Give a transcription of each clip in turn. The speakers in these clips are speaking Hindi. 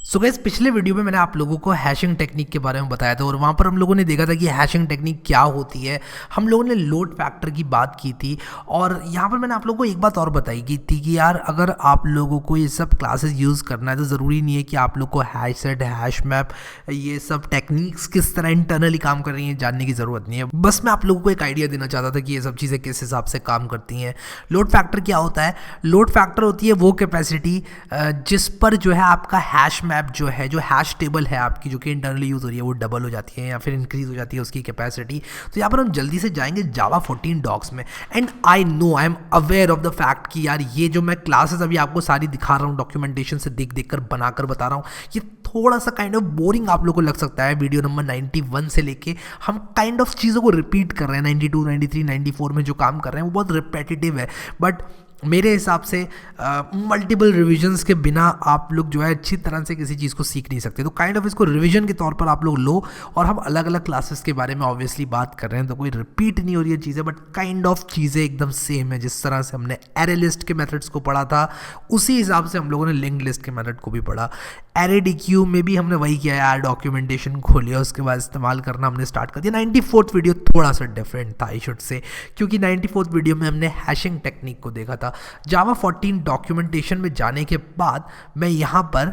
सो गाइस पिछले वीडियो में मैंने आप लोगों को हैशिंग टेक्निक के बारे में बताया था और वहाँ पर हम लोगों ने देखा था कि हैशिंग टेक्निक क्या होती है। हम लोगों ने लोड फैक्टर की बात की थी और यहाँ पर मैंने आप लोगों को एक बात और बताई की थी कि यार अगर आप लोगों को ये सब क्लासेस यूज़ करना है तो ज़रूरी नहीं है कि आप लोग को हैश सेट, हैश मैप, ये सब टेक्निक्स किस तरह इंटरनली काम कर रही हैं जानने की ज़रूरत नहीं है। बस मैं आप लोगों को एक आइडिया देना चाहता था कि ये सब चीज़ें किस हिसाब से काम करती हैं। लोड फैक्टर क्या होता है? लोड फैक्टर होती है वो कैपेसिटी जिस पर जो है आपका हैश मैप जो है, जो हैश टेबल है आपकी, जो कि इंटरनली यूज़ हो रही है, वो डबल हो जाती है या फिर इंक्रीज हो जाती है उसकी कैपेसिटी। तो यहाँ पर हम जल्दी से जाएंगे जावा 14 डॉक्स में। And I am aware of the fact कि यार ये जो मैं क्लासेस अभी आपको सारी दिखा रहा हूँ डॉक्यूमेंटेशन से देख देख कर बनाकर बता रहा हूँ, ये थोड़ा सा काइंड ऑफ बोरिंग आप लोगों को लग सकता है। वीडियो नंबर 91 से लेके हम काइंड ऑफ चीज़ों को रिपीट कर रहे हैं। 92, 93, 94 में जो काम कर रहे हैं वो बहुत रिपेटिटिव है, बट मेरे हिसाब से मल्टीपल रिविजन्स के बिना आप लोग जो है अच्छी तरह से किसी चीज़ को सीख नहीं सकते। तो काइंड ऑफ इसको रिवीजन के तौर पर आप लोग लो। और हम अलग अलग क्लासेस के बारे में ऑब्वियसली बात कर रहे हैं, तो कोई रिपीट नहीं हो रही है चीज़ें, बट काइंड ऑफ चीज़ें एकदम सेम है। जिस तरह से हमने एरे लिस्ट के मेथड्स को पढ़ा था उसी हिसाब से हम लोगों ने लिंक्ड लिस्ट के मेथड को भी पढ़ा। एरे डीक्यू में भी हमने वही किया यार, डॉक्यूमेंटेशन खोलिया उसके बाद इस्तेमाल करना हमने स्टार्ट कर दिया। 94th वीडियो थोड़ा सा डिफरेंट था आई शुड से, क्योंकि 94th वीडियो में हमने हैशिंग टेक्निक को देखा था। जावा 14 डॉक्यूमेंटेशन में जाने के बाद मैं यहाँ पर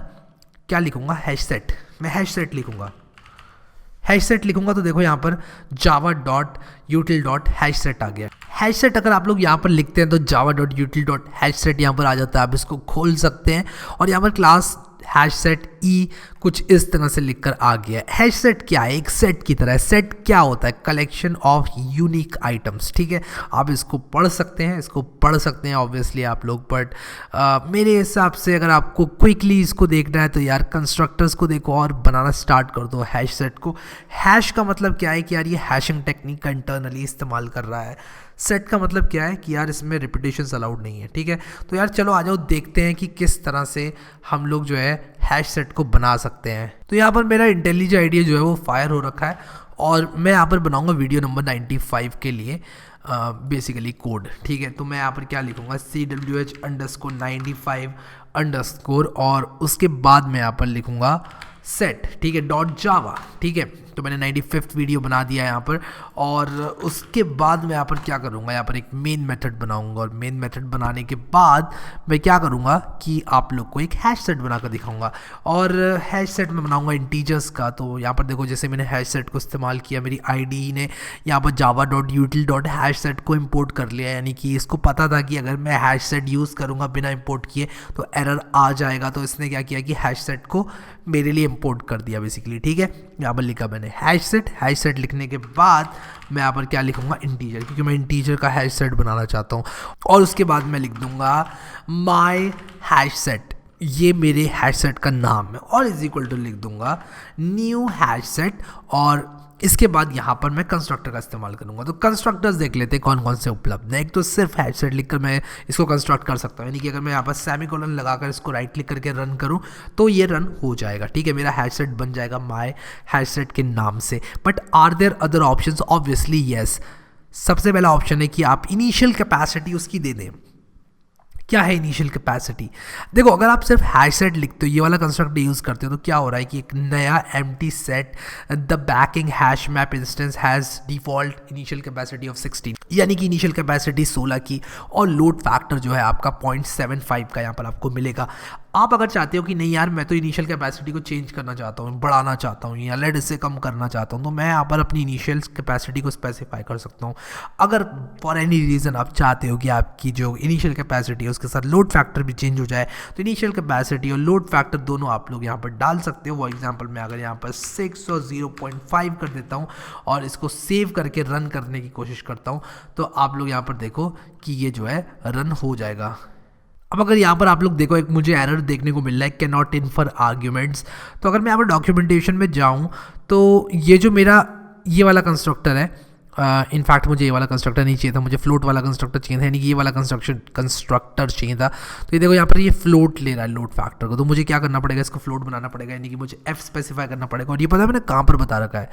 क्या लिखूंगा? Hash set. मैं हैश सेट लिखूंगा, हैश सेट लिखूंगा तो देखो यहाँ पर java.util.हैश सेट आ गया। हैश सेट अगर आप लोग यहाँ पर लिखते हैं तो java.util.हैश सेट यहाँ पर आ जाता है। आप इसको खोल सकते हैं और यहाँ पर क्लास हैश सेट ई कुछ इस तरह से लिखकर आ गया। हैश सेट क्या है? एक सेट की तरह है। सेट क्या होता है? Collection of unique items. ठीक है, आप इसको पढ़ सकते हैं, इसको पढ़ सकते हैं ऑब्वियसली आप लोग, बट मेरे हिसाब से अगर आपको क्विकली इसको देखना है तो यार कंस्ट्रक्टर्स को देखो और बनाना स्टार्ट कर दो हैश सेट को। हैश का मतलब क्या है कि यार ये हैशिंग टेक्निक का इंटरनली इस्तेमाल कर रहा है। सेट का मतलब क्या है कि यार इसमें रिपीटेशंस अलाउड नहीं है। ठीक है, तो यार चलो आ जाओ देखते हैं कि किस तरह से हम लोग जो है हैश सेट को बना सकते हैं। तो यहाँ पर मेरा इंटेलिजेंट आइडिया जो है वो फायर हो रखा है और मैं यहाँ पर बनाऊंगा वीडियो नंबर 95 के लिए बेसिकली कोड। ठीक है, तो मैं यहाँ पर क्या लिखूंगा? CWH_95_ और उसके बाद मैं यहाँ पर लिखूंगा सेट। ठीक है, .java। ठीक है, तो मैंने 95th वीडियो बना दिया यहाँ पर और उसके बाद मैं यहाँ पर क्या करूँगा? यहाँ पर एक मेन मेथड बनाऊँगा और मेन मेथड बनाने के बाद मैं क्या करूँगा कि आप लोग को एक हैश सेट बनाकर दिखाऊँगा। और हैश सेट में बनाऊँगा इंटीजर्स का। तो यहाँ पर देखो जैसे मैंने हैश सेट को इस्तेमाल किया, मेरी आईडी ने यहाँ पर java.util.हैश सेट को इम्पोर्ट कर लिया, यानी कि इसको पता था कि अगर मैं हैश सेट यूज़ करूँगा बिना इम्पोर्ट किए तो एरर आ जाएगा। तो इसने क्या किया कि हैश सेट को मेरे लिए इम्पोर्ट कर दिया बेसिकली। ठीक है, यहाँ पर लिखा मैंने हैश सेट। हैश सेट लिखने के बाद मैं यहाँ पर क्या लिखूंगा? इंटीजर, क्योंकि मैं इंटीजर का हैश सेट बनाना चाहता हूँ। और उसके बाद मैं लिख दूंगा माय हैश सेट, ये मेरे हैश सेट का नाम है, और इज इक्वल टू लिख दूंगा न्यू हैश सेट। और इसके बाद यहाँ पर मैं कंस्ट्रक्टर का इस्तेमाल करूँगा। तो कंस्ट्रक्टर्स देख लेते हैं कौन कौन से उपलब्ध हैं। एक तो सिर्फ हैश सेट लिखकर मैं इसको कंस्ट्रक्ट कर सकता हूँ, यानी कि अगर मैं यहाँ पर सेमीकोलन लगाकर इसको राइट क्लिक करके रन करूँ तो ये रन हो जाएगा। ठीक है, मेरा हैश सेट बन जाएगा माय हैश सेट के नाम से। But are there other options? Obviously yes. सबसे पहला ऑप्शन है कि आप इनिशियल कैपेसिटी उसकी दे दें। क्या है इनिशियल कैपेसिटी? देखो अगर आप सिर्फ हैश सेट लिखते हो, ये वाला कंस्ट्रक्ट यूज़ करते हो, तो क्या हो रहा है कि एक नया empty set the banking hash map instance has default initial capacity of 16, यानी कि इनिशियल कैपेसिटी 16 की, और लोड फैक्टर जो है आपका 0.75 का यहाँ पर आपको मिलेगा। आप अगर चाहते हो कि नहीं यार मैं तो इनिशियल कैपेसिटी को चेंज करना चाहता हूँ, बढ़ाना चाहता हूँ या लेट इससे कम करना चाहता हूँ, तो मैं यहाँ पर अपनी इनिशियल कैपेसिटी को स्पेसिफाई कर सकता हूँ। अगर फॉर एनी रीज़न आप चाहते हो कि आपकी जो इनिशियल कैपेसिटी है उसके साथ लोड फैक्टर भी चेंज हो जाए, तो इनिशियल कैपेसिटी और लोड फैक्टर दोनों आप लोग यहाँ पर डाल सकते हो। वो एग्जाम्पल मैं अगर यहाँ पर 6 और 0.5 कर देता हूँ और इसको सेव करके रन करने की कोशिश करता हूँ, तो आप लोग यहाँ पर देखो कि ये जो है रन हो जाएगा। अब अगर यहाँ पर आप लोग देखो एक मुझे एरर देखने को मिल रहा है, कैन नॉट इन्फर आर्ग्यूमेंट्स। तो अगर मैं यहाँ पर डॉक्यूमेंटेशन में जाऊँ तो ये जो मेरा ये वाला कंस्ट्रक्टर है, इनफैक्ट मुझे ये वाला कंस्ट्रक्टर नहीं चाहिए था, मुझे फ्लोट वाला कंस्ट्रक्टर चाहिए था, यानी कि ये वाला कंस्ट्रक्टर चाहिए था। तो ये देखो यहाँ पर ये फ्लोट ले रहा है लोड फैक्टर को, तो मुझे क्या करना पड़ेगा? इसको फ्लोट बनाना पड़ेगा, यानी कि मुझे एफ स्पेसिफाई करना पड़ेगा। और ये पता है मैंने कहाँ पर बता रखा है?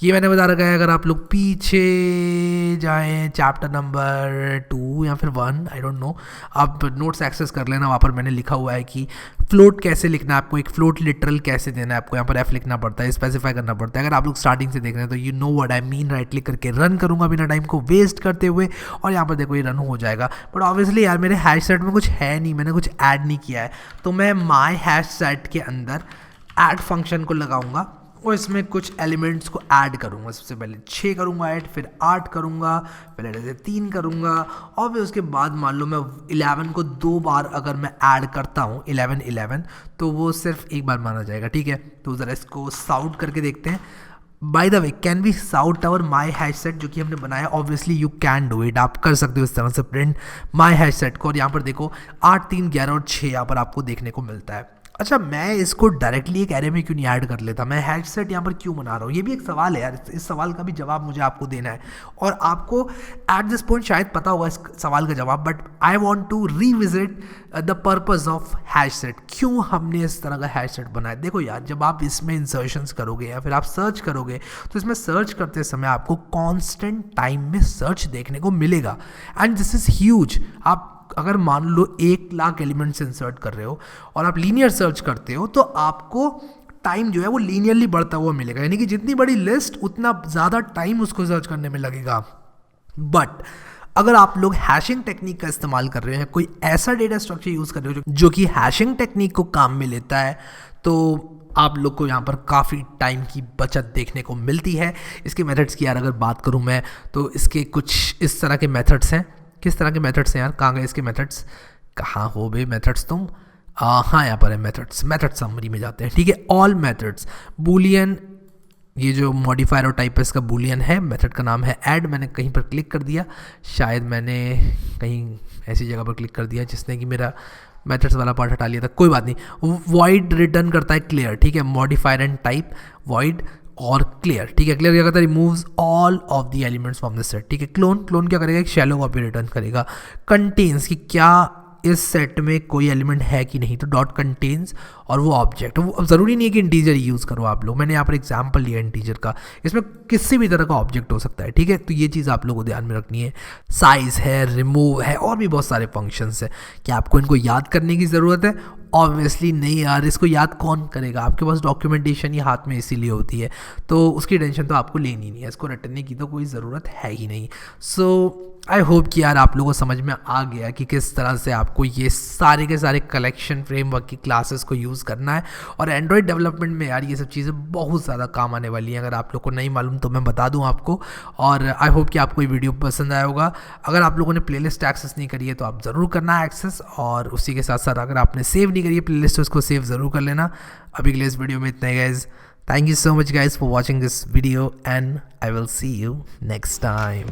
ये मैंने बता रखा है, अगर आप लोग पीछे जाएँ चैप्टर नंबर 2 या फिर 1, आई डोंट नो, आप नोट्स एक्सेस कर लेना, वहाँ पर मैंने लिखा हुआ है कि फ्लोट कैसे लिखना है आपको, एक फ्लोट लिटरल कैसे देना है आपको, यहाँ पर एफ लिखना पड़ता है, स्पेसिफाई करना पड़ता है। अगर आप लोग स्टार्टिंग से देख रहे हैं तो you know what I mean. Right click करके रन करूँगा बिना टाइम को वेस्ट करते हुए, और यहाँ पर देखो ये रन हो जाएगा। बट ऑब्वियसली यार मेरे हैश सेट में कुछ है नहीं, मैंने कुछ ऐड नहीं किया है, तो मैं माई हैश सेट के अंदर ऐड फंक्शन को लगाऊंगा और इसमें कुछ एलिमेंट्स को ऐड करूंगा। सबसे पहले 6 करूंगा ऐड, फिर 8 करूंगा, पहले जैसे 3 करूंगा, और फिर उसके बाद मान लो मैं 11 को 2 बार अगर मैं ऐड करता हूँ 11 तो वो सिर्फ एक बार माना जाएगा। ठीक है, तो ज़रा इसको साउट करके देखते हैं। By the way, can we sort our my hash set जो कि हमने बनाया? Obviously you can do it, आप कर सकते हो इस तरह से प्रिंट माई हैश सेट को। और यहाँ पर देखो 8, 3, 11 और 6 यहाँ पर आपको देखने को मिलता है। अच्छा, मैं इसको डायरेक्टली एक एरे में क्यों नहीं ऐड कर लेता, मैं हैश सेट यहाँ पर क्यों बना रहा हूँ? ये भी एक सवाल है यार, इस सवाल का भी जवाब मुझे आपको देना है, और आपको एट दिस पॉइंट शायद पता होगा इस सवाल का जवाब, but I want to revisit the purpose of hash set. क्यों हमने इस तरह का हैश सेट बनाया? देखो यार, जब आप इसमें इंसर्शंस करोगे या फिर आप सर्च करोगे तो इसमें सर्च करते समय आपको कॉन्स्टेंट टाइम में सर्च देखने को मिलेगा, एंड दिस इज़ ह्यूज। आप अगर मान लो 1 लाख एलिमेंट्स इंसर्ट कर रहे हो और आप लीनियर सर्च करते हो तो आपको टाइम जो है वो लीनियरली बढ़ता हुआ मिलेगा, यानी कि जितनी बड़ी लिस्ट उतना ज़्यादा टाइम उसको सर्च करने में लगेगा। बट अगर आप लोग हैशिंग टेक्निक का इस्तेमाल कर रहे हैं, कोई ऐसा डेटा स्ट्रक्चर यूज़ कर रहे हो जो कि हैशिंग टेक्निक को काम में लेता है, तो आप लोग को यहाँ पर काफ़ी टाइम की बचत देखने को मिलती है। इसके मेथड्स की यार अगर बात करूँ मैं, तो इसके कुछ इस तरह के मेथड्स हैं। किस तरह के मेथड्स हैं यार? कहाँ गए इसके मेथड्स? कहाँ हो बे मेथड्स तुम? हाँ, यहाँ पर है मेथड्स। मेथड समरी में जाते हैं। ठीक है, ऑल मेथड्स बूलियन, ये जो मॉडिफायर और टाइप है इसका बूलियन है। मेथड का नाम है ऐड। मैंने कहीं पर क्लिक कर दिया, शायद मैंने कहीं ऐसी जगह पर क्लिक कर दिया जिसने कि मेरा मेथड्स वाला पार्ट हटा लिया था, कोई बात नहीं। वॉइड रिटर्न करता है क्लियर। ठीक है, मॉडिफायर एंड टाइप, वॉइड और क्लियर। ठीक है, क्लियर क्या करता है? Removes all of the elements from the set. ठीक है, क्लोन क्या करेगा? एक शैलो कॉपी रिटर्न करेगा। कंटेन्स कि क्या इस सेट में कोई एलिमेंट है कि नहीं, तो डॉट कंटेन्स और वो ऑब्जेक्ट। वो अब ज़रूरी नहीं है कि इंटीजर यूज़ करो आप लोग, मैंने यहाँ पर एग्जांपल लिया इंटीजर का, इसमें किसी भी तरह का ऑब्जेक्ट हो सकता है। ठीक है, तो ये चीज़ आप लोगों को ध्यान में रखनी है। साइज़ है, रिमूव है, और भी बहुत सारे फंक्शंस है। क्या आपको इनको याद करने की ज़रूरत है? ऑब्वियसली नहीं यार, इसको याद कौन करेगा? आपके पास डॉक्यूमेंटेशन ही हाथ में इसीलिए होती है, तो उसकी टेंशन तो आपको लेनी नहीं है, इसको रटने की तो कोई ज़रूरत है ही नहीं। सो आई होप कि यार आप लोगों को समझ में आ गया कि किस तरह से आपको ये सारे के सारे कलेक्शन फ्रेमवर्क की क्लासेस को यूज़ करना है। और एंड्रॉयड डेवलपमेंट में यार ये सब चीज़ें बहुत ज़्यादा काम आने वाली हैं। अगर आप लोग को नहीं मालूम तो मैं बता दूं आपको, और आई होप कि आपको ये वीडियो पसंद आया होगा। अगर आप लोगों ने प्लेलिस्ट एक्सेस नहीं करी है तो आप ज़रूर करना है एक्सेस, और उसी के साथ साथ अगर आपने सेव नहीं करी है प्लेलिस्ट तो उसको सेव ज़रूर कर लेना। अभी के लिए इस वीडियो में इतना ही guys. Thank you so much guys for watching this video, and I will see you next time.